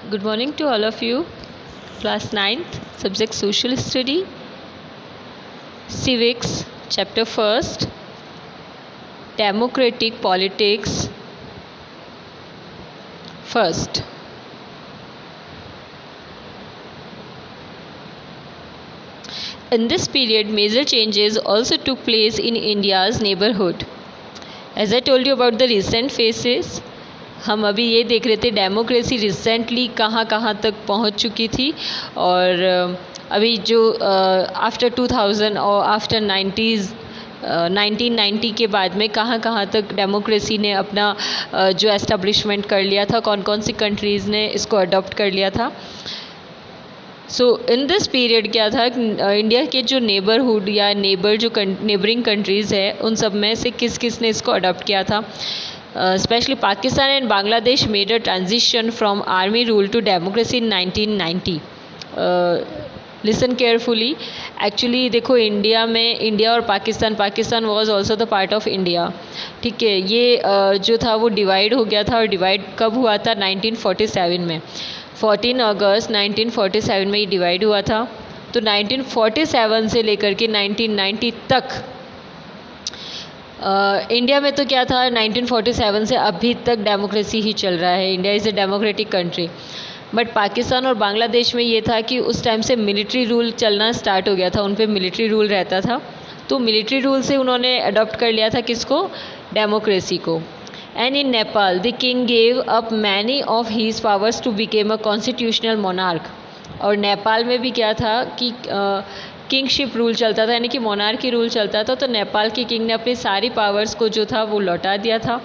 Good morning to all of you. Class 9th, subject Social Study, Civics, Chapter 1st, Democratic Politics, first. In this period, major changes also took place in India's neighborhood. As I told you about the recent phases, हम अभी ये देख रहे थे democracy recently कहाँ कहाँ तक पहुँच चुकी थी और अभी जो आफ्टर 2000 और आफ्टर 1990 के बाद में कहाँ कहाँ तक डेमोक्रेसी ने अपना जो एस्टेब्लिशमेंट कर लिया था, कौन कौन सी कंट्रीज़ ने इसको अडॉप्ट कर लिया था। सो इन दिस पीरियड क्या था, इंडिया के जो नेबरहुड या जो नेबरिंग कंट्रीज़ है उन सब में से किस किस ने इसको अडॉप्ट किया था। Especially Pakistan and Bangladesh made a transition from army rule to democracy in 1990. Listen carefully. Actually देखो इंडिया में इंडिया और Pakistan was also the part of India. ठीक है, ये जो था वो डिवाइड हो गया था और डिवाइड कब हुआ था 1947 में। 14 अगस्त 1947 में ये डिवाइड हुआ था। तो 1947 से लेकर के 1990 तक इंडिया में तो क्या था, 1947 से अभी तक डेमोक्रेसी ही चल रहा है। India is a democratic country. But Pakistan और बांग्लादेश में ये था कि उस टाइम से मिलिट्री रूल चलना स्टार्ट हो गया था, उन पे मिलिट्री रूल रहता था। तो मिलिट्री रूल से उन्होंने अडॉप्ट कर लिया था किसको, डेमोक्रेसी को। And in Nepal the king gave up many of his powers to became a constitutional monarch. और नेपाल में भी क्या था कि किंगशिप रूल चलता था, यानी कि मोनार्की रूल चलता था। तो नेपाल के किंग ने अपनी सारी पावर्स को जो था वो लौटा दिया था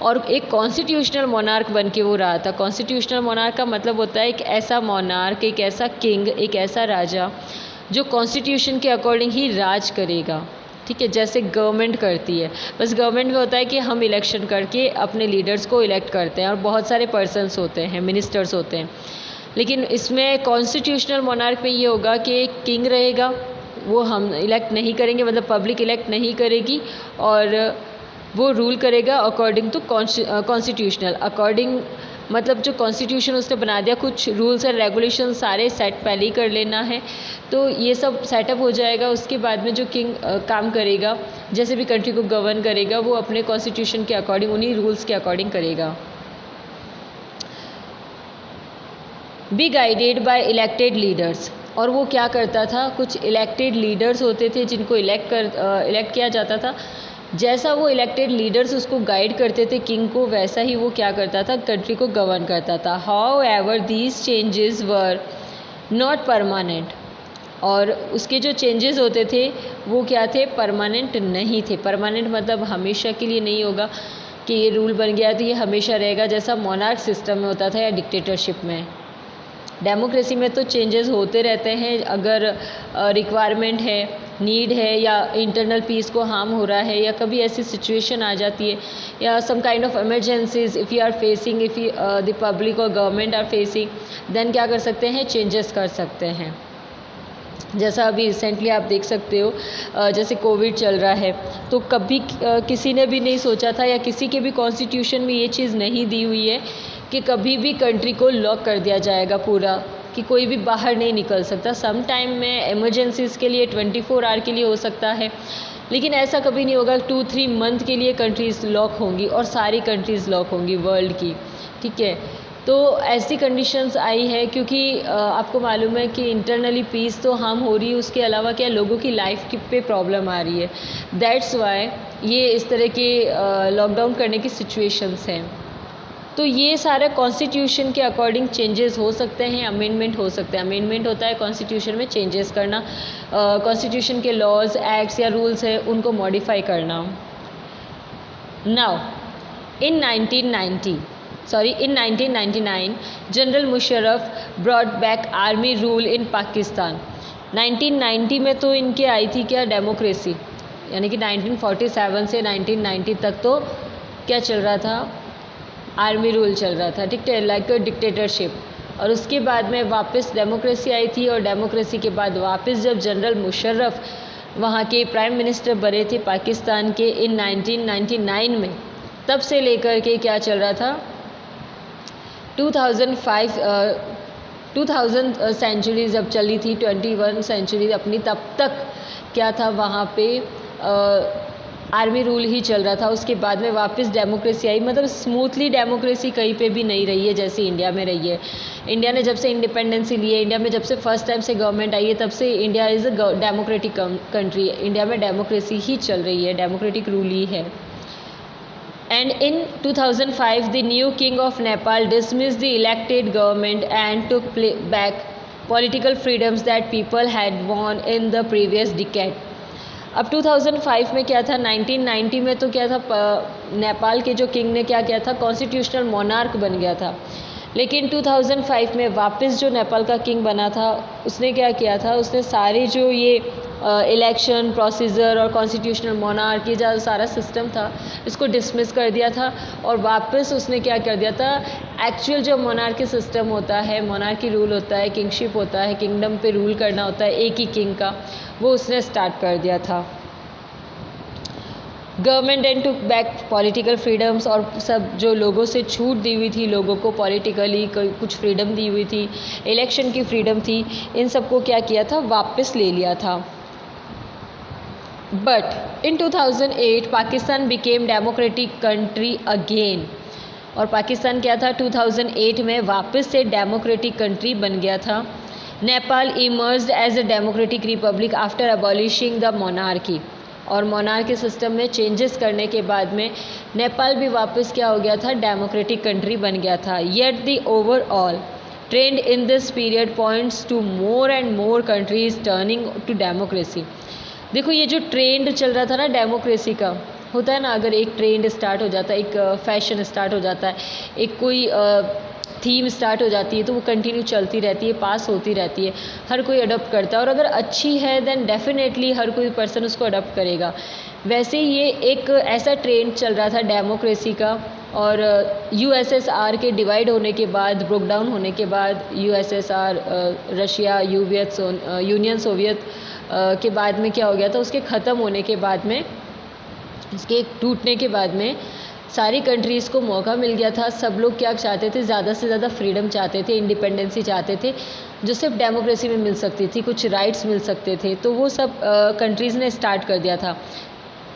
और एक कॉन्स्टिट्यूशनल मोनार्क बन के वो रहा था। कॉन्स्टिट्यूशनल मोनार्क का मतलब होता है एक ऐसा मोनार्क, एक ऐसा किंग, एक ऐसा राजा जो कॉन्स्टिट्यूशन के अकॉर्डिंग ही राज करेगा। ठीक है, जैसे गवर्नमेंट करती है। बस गवर्नमेंट में होता है कि हम इलेक्शन करके अपने लीडर्स को इलेक्ट करते हैं और बहुत सारे पर्सन्स होते हैं, मिनिस्टर्स होते हैं। लेकिन इसमें कॉन्स्टिट्यूशनल मोनार्क में ये होगा कि एक किंग रहेगा, वो हम इलेक्ट नहीं करेंगे, मतलब पब्लिक इलेक्ट नहीं करेगी और वो रूल करेगा अकॉर्डिंग टू कॉन्स्टिट्यूशनल। अकॉर्डिंग मतलब जो कॉन्स्टिट्यूशन उसने बना दिया, कुछ रूल्स एंड रेगुलेशन सारे सेट पहले ही कर लेना है। तो ये सब सेटअप हो जाएगा। उसके बाद में जो किंग काम करेगा, जैसे भी कंट्री को गवर्न करेगा, वो अपने कॉन्स्टिट्यूशन के अकॉर्डिंग, उन्हीं रूल्स के अकॉर्डिंग करेगा। Be guided by elected leaders. और वो क्या करता था, कुछ इलेक्टेड लीडर्स होते थे जिनको इलेक्ट किया जाता था। जैसा वो इलेक्टेड लीडर्स उसको गाइड करते थे किंग को, वैसा ही वो क्या करता था, कंट्री को गवर्न करता था। How ever these changes were not permanent. और उसके जो चेंजेस होते थे वो क्या थे, परमानेंट नहीं थे। परमानेंट मतलब हमेशा के लिए नहीं होगा कि ये रूल बन गया तो ये हमेशा रहेगा, जैसा मोनार्क सिस्टम में होता था या डिक्टेटरशिप में। डेमोक्रेसी में तो चेंजेस होते रहते हैं, अगर रिक्वायरमेंट है, नीड है, या इंटरनल पीस को हार्म हो रहा है, या कभी ऐसी सिचुएशन आ जाती है, या some kind of emergencies if you are facing, if you the public और गवर्नमेंट आर फेसिंग, देन क्या कर सकते हैं, चेंजेस कर सकते हैं। जैसा अभी रिसेंटली आप देख सकते हो, जैसे कोविड चल रहा है, तो कभी किसी ने भी नहीं सोचा था या किसी के भी कॉन्स्टिट्यूशन में ये चीज़ नहीं दी हुई है कि कभी भी कंट्री को लॉक कर दिया जाएगा पूरा, कि कोई भी बाहर नहीं निकल सकता। सम टाइम में इमरजेंसीज़ के लिए 24 आवर के लिए हो सकता है, लेकिन ऐसा कभी नहीं होगा 2-3 मंथ के लिए कंट्रीज़ लॉक होंगी और सारी कंट्रीज़ लॉक होंगी वर्ल्ड की। ठीक है, तो ऐसी कंडीशंस आई है क्योंकि आपको मालूम है कि इंटरनली पीस तो हार्म हो रही है, उसके अलावा क्या लोगों की लाइफ की पे प्रॉब्लम आ रही है। दैट्स वाई ये इस तरह के लॉकडाउन करने की सिचुएशंस हैं। तो ये सारे कॉन्स्टिट्यूशन के अकॉर्डिंग चेंजेस हो सकते हैं, अमेंडमेंट हो सकते हैं। अमेंडमेंट होता है कॉन्स्टिट्यूशन में चेंजेस करना, कॉन्स्टिट्यूशन के लॉज, एक्ट्स या रूल्स है उनको मॉडिफाई करना। Now in 1999 general Musharraf brought back army rule in Pakistan. 1990 में तो इनके आई थी क्या, डेमोक्रेसी, यानी कि 1947 से 1990 तक तो क्या चल रहा था, आर्मी रूल चल रहा था। ठीक है, लाइक डिक्टेटरशिप। और उसके बाद में वापस डेमोक्रेसी आई थी और डेमोक्रेसी के बाद वापस जब जनरल मुशर्रफ वहाँ के प्राइम मिनिस्टर बने थे पाकिस्तान के इन 1999 में, तब से लेकर के क्या चल रहा था, 2005 2000 सेंचुरी जब चली थी, 21 सेंचुरी अपनी, तब तक क्या था वहाँ पे आर्मी रूल ही चल रहा था। उसके बाद में वापस डेमोक्रेसी आई, मतलब स्मूथली डेमोक्रेसी कहीं पे भी नहीं रही है जैसे इंडिया में रही है। इंडिया ने जब से इंडिपेंडेंसी ली है, इंडिया में जब से फर्स्ट टाइम से गवर्नमेंट आई है, तब से India is a democratic country. India में डेमोक्रेसी ही चल रही है, डेमोक्रेटिक रूल ही है। And in 2005, the new king of Nepal dismissed the elected government and took back political freedoms that people had won in the previous decade. अब 2005 में क्या था, 1990 में तो क्या था, नेपाल के जो किंग ने क्या किया था, कॉन्स्टिट्यूशनल मोनार्क बन गया था। लेकिन 2005 में वापस जो नेपाल का किंग बना था, उसने क्या किया था, उसने सारे जो ये इलेक्शन प्रोसीजर और कॉन्स्टिट्यूशनल मोनार्क, ये जो सारा सिस्टम था, इसको डिसमिस कर दिया था। और वापस उसने क्या कर दिया था, एक्चुअल जो मोनार्की सिस्टम होता है, मोनार्की रूल होता है, किंगशिप होता है, किंगडम पे रूल करना होता है एक ही किंग का, वो उसने स्टार्ट कर दिया था। Government and took back political freedoms, और सब जो लोगों से छूट दी हुई थी, लोगों को पॉलिटिकली कुछ फ्रीडम दी हुई थी, इलेक्शन की फ्रीडम थी, इन सबको क्या किया था, वापस ले लिया था। But in 2008 Pakistan became democratic country again, और पाकिस्तान क्या था, 2008 में वापस से डेमोक्रेटिक कंट्री बन गया था। Nepal emerged as a democratic republic after abolishing the monarchy, और मोनार्की सिस्टम में चेंजेस करने के बाद में नेपाल भी वापस क्या हो गया था, डेमोक्रेटिक कंट्री बन गया था। Yet the overall trend in this period points to more and more countries turning to democracy. देखो ये जो ट्रेंड चल रहा था ना डेमोक्रेसी का, होता है ना, अगर एक ट्रेंड स्टार्ट हो जाता है, एक फैशन स्टार्ट हो जाता है, एक कोई थीम स्टार्ट हो जाती है, तो वो कंटिन्यू चलती रहती है, पास होती रहती है, हर कोई अडॉप्ट करता है, और अगर अच्छी है देन डेफिनेटली हर कोई पर्सन उसको अडॉप्ट करेगा। वैसे ही ये एक ऐसा ट्रेंड चल रहा था डेमोक्रेसी का, और यूएसएसआर के डिवाइड होने के बाद, ब्रोक डाउन होने के बाद, यूएसएसआर रशिया यूनियन सोवियत के बाद में क्या हो गया था, उसके ख़त्म होने के बाद में, उसके टूटने के बाद में सारी कंट्रीज़ को मौका मिल गया था। सब लोग क्या चाहते थे, ज़्यादा से ज़्यादा फ्रीडम चाहते थे, इंडिपेंडेंसी चाहते थे, जो सिर्फ डेमोक्रेसी में मिल सकती थी, कुछ राइट्स मिल सकते थे, तो वो सब कंट्रीज़ ने स्टार्ट कर दिया था।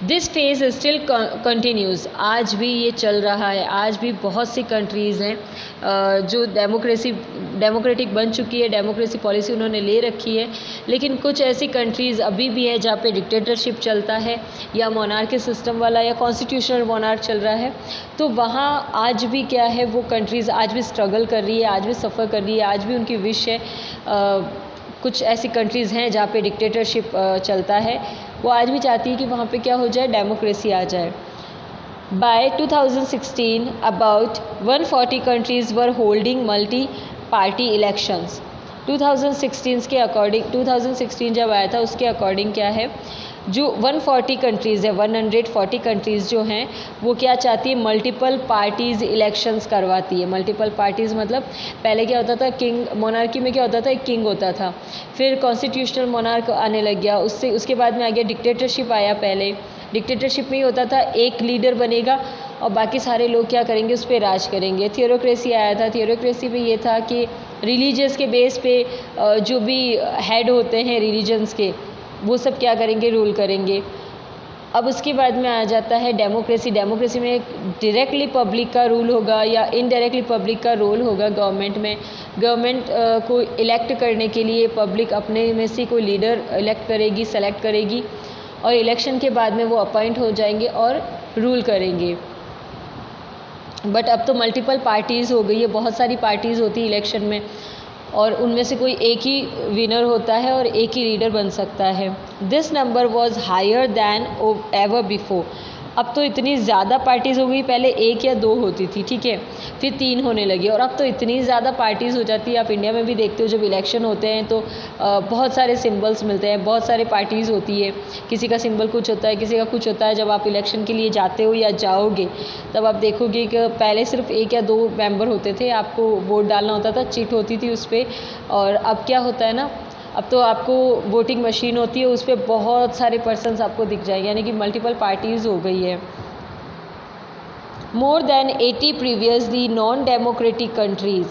दिस फेज स्टिल कंटिन्यूज़, आज भी ये चल रहा है। आज भी बहुत सी कंट्रीज़ हैं जो डेमोक्रेटिक बन चुकी है, डेमोक्रेसी पॉलिसी उन्होंने ले रखी है, लेकिन कुछ ऐसी कंट्रीज़ अभी भी है जहाँ पे डिक्टेटरशिप चलता है, या मोनार्की सिस्टम वाला, या कॉन्स्टिट्यूशनल मोनार्क चल रहा है। तो वहाँ आज भी क्या है, वो कंट्रीज़ आज भी स्ट्रगल कर रही है, आज भी सफ़र कर रही है, आज भी उनकी विश है। कुछ ऐसी कंट्रीज़ हैं जहाँ पे डिक्टेटरशिप चलता है, वो आज भी चाहती है कि वहाँ पे क्या हो जाए, डेमोक्रेसी आ जाए। By 2016 about 140 countries were holding multi party elections. 2016 के अकॉर्डिंग, 2016 जब आया था उसके अकॉर्डिंग क्या है, जो 140 कंट्रीज़ है, 140 कंट्रीज़ जो हैं, वो क्या चाहती है, मल्टीपल पार्टीज़ इलेक्शंस करवाती है। मल्टीपल पार्टीज़ मतलब पहले क्या होता था, किंग मोनार्की में क्या होता था, एक किंग होता था, फिर कॉन्स्टिट्यूशनल मोनार्क आने लग गया, उसके बाद में आ गया डिक्टेटरशिप आया। पहले डिक्टेटरशिप में ही होता था, एक लीडर बनेगा और बाकी सारे लोग क्या करेंगे, उस पर राज करेंगे। थियोरोक्रेसी आया था, थियोरोक्रेसी में ये था कि रिलीजियस के बेस पे जो भी हेड होते हैं रिलीजन्स के, वो सब क्या करेंगे, रूल करेंगे। अब उसके बाद में आ जाता है डेमोक्रेसी। डेमोक्रेसी में डायरेक्टली पब्लिक का रूल होगा या इनडायरेक्टली पब्लिक का रोल होगा गवर्नमेंट में। गवर्नमेंट को इलेक्ट करने के लिए पब्लिक अपने में से कोई लीडर इलेक्ट करेगी, सेलेक्ट करेगी, और इलेक्शन के बाद में वो अपॉइंट हो जाएंगे और रूल करेंगे। बट अब तो मल्टीपल पार्टीज़ हो गई है, बहुत सारी पार्टीज़ होती है इलेक्शन में, और उनमें से कोई एक ही विनर होता है और एक ही लीडर बन सकता है। This number was higher than ever before. अब तो इतनी ज़्यादा पार्टीज़ हो गई, पहले एक या दो होती थी, ठीक है, फिर 3 होने लगी, और अब तो इतनी ज़्यादा पार्टीज़ हो जाती है। आप इंडिया में भी देखते हो, जब इलेक्शन होते हैं तो बहुत सारे सिंबल्स मिलते हैं, बहुत सारे पार्टीज़ होती है, किसी का सिंबल कुछ होता है, किसी का कुछ होता है। जब आप इलेक्शन के लिए जाते हो या जाओगे, तब आप देखोगे कि पहले सिर्फ 1 या 2 मेंबर होते थे, आपको वोट डालना होता था, चिट होती थी उस पर। और अब क्या होता है ना, अब तो आपको वोटिंग मशीन होती है, उस पर बहुत सारे पर्सन्स आपको दिख जाएंगे, यानी कि मल्टीपल पार्टीज़ हो गई है। more than 80 previously non-democratic countries।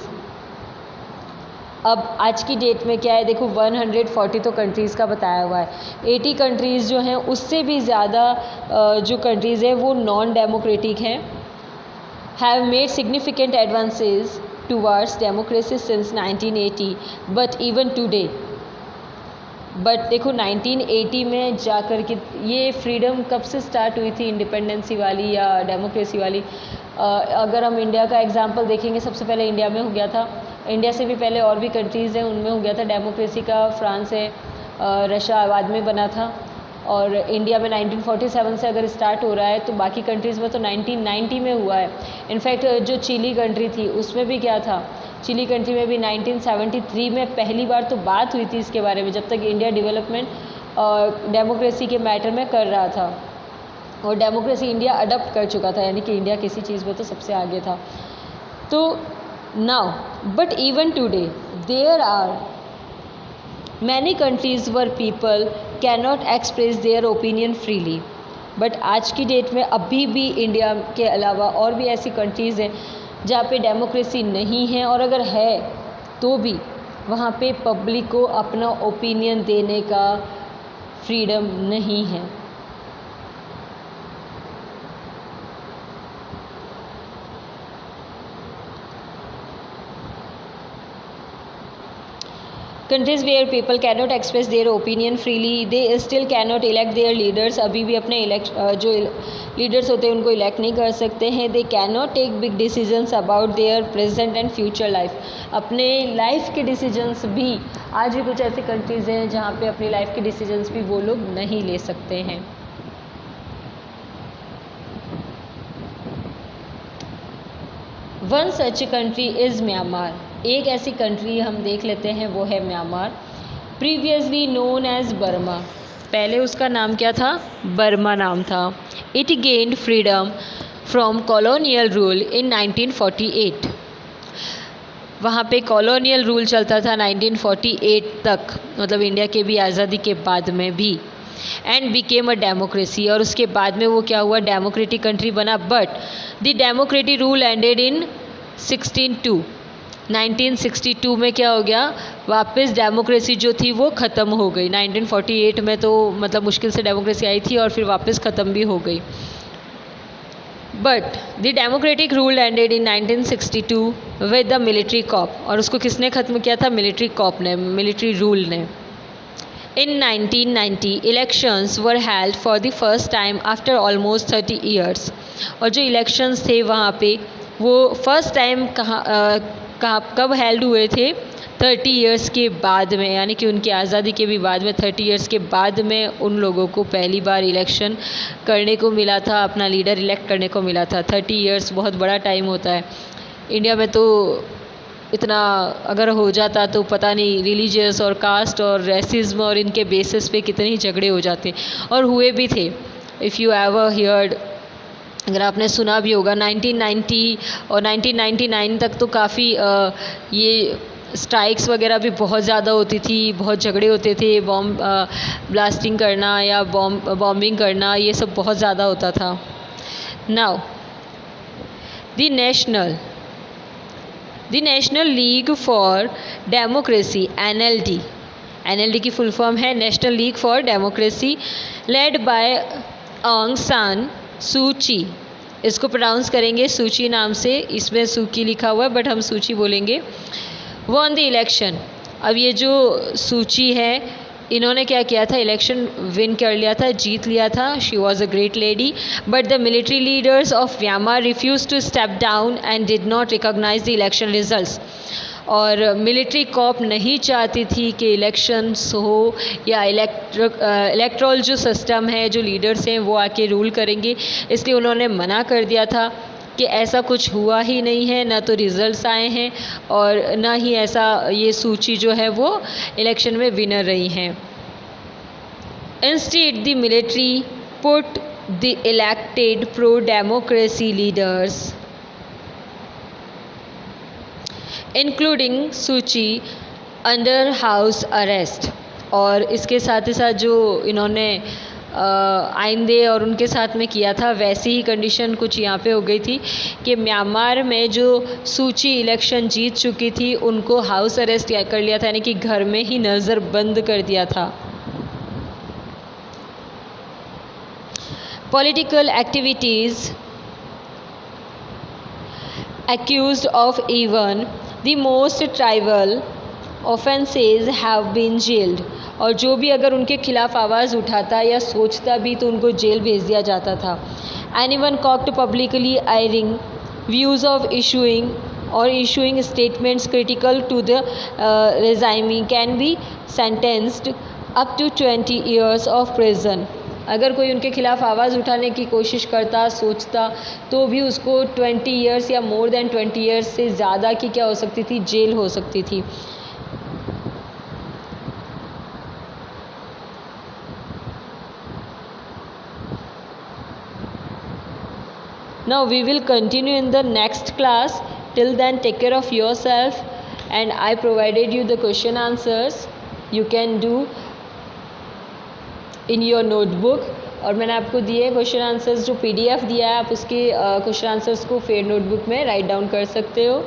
अब आज की डेट में क्या है, देखो 140 तो कंट्रीज़ का बताया हुआ है, 80 कंट्रीज़ जो हैं उससे भी ज़्यादा जो कंट्रीज़ हैं वो नॉन डेमोक्रेटिक हैं। Have made significant advances towards democracy since 1980 but even today. But देखो 1980 में जाकर के ये फ्रीडम कब से स्टार्ट हुई थी, इंडिपेंडेंसी वाली या डेमोक्रेसी वाली। अगर हम इंडिया का एग्जांपल देखेंगे, सबसे पहले इंडिया में हो गया था, इंडिया से भी पहले और भी कंट्रीज़ हैं उनमें हो गया था डेमोक्रेसी का। फ्रांस है, रशिया बाद में बना था, और इंडिया में 1947 से अगर स्टार्ट हो रहा है तो बाकी कंट्रीज़ में तो 1990 में हुआ है। इनफैक्ट जो चिली कंट्री थी उसमें भी क्या था, चिली कंट्री में भी 1973 में पहली बार तो बात हुई थी इसके बारे में, जब तक इंडिया डेवलपमेंट डेमोक्रेसी के मैटर में कर रहा था, और डेमोक्रेसी इंडिया अडॉप्ट कर चुका था, यानी कि इंडिया किसी चीज़ में तो सबसे आगे था। तो now but even today there are many countries where people can not express their opinion freely. But आज की डेट में अभी भी इंडिया के अलावा और भी ऐसी कंट्रीज़ हैं जहाँ पे डेमोक्रेसी नहीं है, और अगर है तो भी वहाँ पे पब्लिक को अपना ओपिनियन देने का फ्रीडम नहीं है। Countries where people can not express their opinion freely, they still can not elect their leaders. अभी भी अपने जो लीडर्स होते हैं उनको इलेक्ट नहीं कर सकते हैं। They can not take big decisions about their present and future life. अपने लाइफ के डिसीजंस भी आज भी कुछ ऐसी कंट्रीज़ हैं जहाँ पे अपनी लाइफ के डिसीजंस भी वो लोग नहीं ले सकते हैं। One such country is Myanmar. एक ऐसी कंट्री हम देख लेते हैं, वो है Myanmar. Previously known as Burma, पहले उसका नाम क्या था, बर्मा नाम था। It gained freedom from colonial rule in 1948। वहाँ पे कॉलोनियल रूल चलता था 1948 तक, मतलब इंडिया के भी आज़ादी के बाद में भी। एंड बिकेम अ डेमोक्रेसी, और उसके बाद में वो क्या हुआ, डेमोक्रेटिक कंट्री बना। But the democratic rule ended in 1962 में क्या हो गया, वापस डेमोक्रेसी जो थी वो ख़त्म हो गई। 1948 में तो मतलब मुश्किल से डेमोक्रेसी आई थी और फिर वापस ख़त्म भी हो गई। But the democratic rule ended in 1962 with the military coup, और उसको किसने ख़त्म किया था, मिलिट्री कॉप ने, मिलिट्री रूल ने। In 1990 elections were held for the first time after almost 30 years, और जो इलेक्शंस थे वहाँ पे वो फर्स्ट टाइम कब हेल्ड हुए थे, 30 इयर्स के बाद में, यानी कि उनकी आज़ादी के भी बाद में 30 इयर्स के बाद में उन लोगों को पहली बार इलेक्शन करने को मिला था, अपना लीडर इलेक्ट करने को मिला था। 30 इयर्स बहुत बड़ा टाइम होता है। इंडिया में तो इतना अगर हो जाता तो पता नहीं रिलीजियस और कास्ट और रेसिज्म और इनके बेसिस पे कितने ही झगड़े हो जाते, और हुए भी थे। इफ़ यू एवर हियर्ड, अगर आपने सुना भी होगा, 1990 और 1999 तक तो काफ़ी ये स्ट्राइक्स वगैरह भी बहुत ज़्यादा होती थी, बहुत झगड़े होते थे, बॉम्ब ब्लास्टिंग करना या बॉम्बिंग करना, ये सब बहुत ज़्यादा होता था। Now the national league for democracy, NLD की फुल फॉर्म है national league for democracy, led by आंग सान सू ची। इसको प्रोनाउंस करेंगे सूची नाम से, इसमें सूकी लिखा हुआ है बट हम सूची बोलेंगे। वॉन द इलेक्शन, अब ये जो सूची है इन्होंने क्या किया था, इलेक्शन विन कर लिया था, जीत लिया था। She was a great lady, but the military leaders of Myanmar refuse to step down and did not recognise the election results. और मिलिट्री कॉप नहीं चाहती थी कि इलेक्शंस हो या इलेक्ट्रल जो सिस्टम है, जो लीडर्स हैं वो आके रूल करेंगे, इसलिए उन्होंने मना कर दिया था कि ऐसा कुछ हुआ ही नहीं है, ना तो रिज़ल्ट्स आए हैं और ना ही ऐसा ये सूची जो है वो इलेक्शन में विनर रही हैं। Instead the military put the elected pro democracy leaders including सूची अंडर हाउस अरेस्ट। और इसके साथ ही साथ जो इन्होंने आइंदे और उनके साथ में किया था, वैसी ही कंडीशन कुछ यहाँ पे हो गई थी कि म्यांमार में जो सूची इलेक्शन जीत चुकी थी उनको हाउस अरेस्ट कर लिया था, यानी कि घर में ही नज़रबंद कर दिया था। Political activities accused of even the most trivial offences have been jailed, और जो भी अगर उनके खिलाफ आवाज़ उठाता या सोचता भी तो उनको जेल भेज दिया जाता था। Anyone caught publicly airing views of issuing statements critical to the regime can be sentenced up to 20 years of prison। अगर कोई उनके खिलाफ आवाज़ उठाने की कोशिश करता, सोचता, तो भी उसको 20 ईयर्स या मोर देन 20 ईयर्स से ज़्यादा की क्या हो सकती थी, जेल हो सकती थी। Now we will continue in the next class. Till then, take care of yourself, and I provided you the question answers. You can do in your notebook, और मैंने आपको दिए क्वेश्चन आंसर्स जो PDF दिया है, आप उसके क्वेश्चन आंसर्स को फेयर नोटबुक में राइट डाउन कर सकते हो।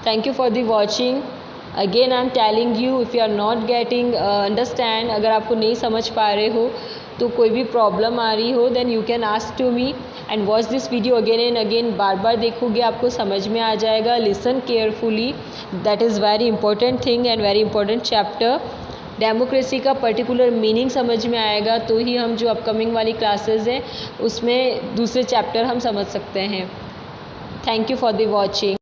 Thank you for the watching. Again I am telling you, if you are not getting understand, अगर आपको नहीं समझ पा रहे हो, तो कोई भी प्रॉब्लम आ रही हो, then you can ask to me and watch this video again and again. बार बार देखोगे आपको समझ में आ जाएगा। Listen carefully, that is very important thing and very important chapter. Democracy का पर्टिकुलर मीनिंग समझ में आएगा तो ही हम जो अपकमिंग वाली क्लासेस हैं उसमें दूसरे चैप्टर हम समझ सकते हैं। Thank you for the watching.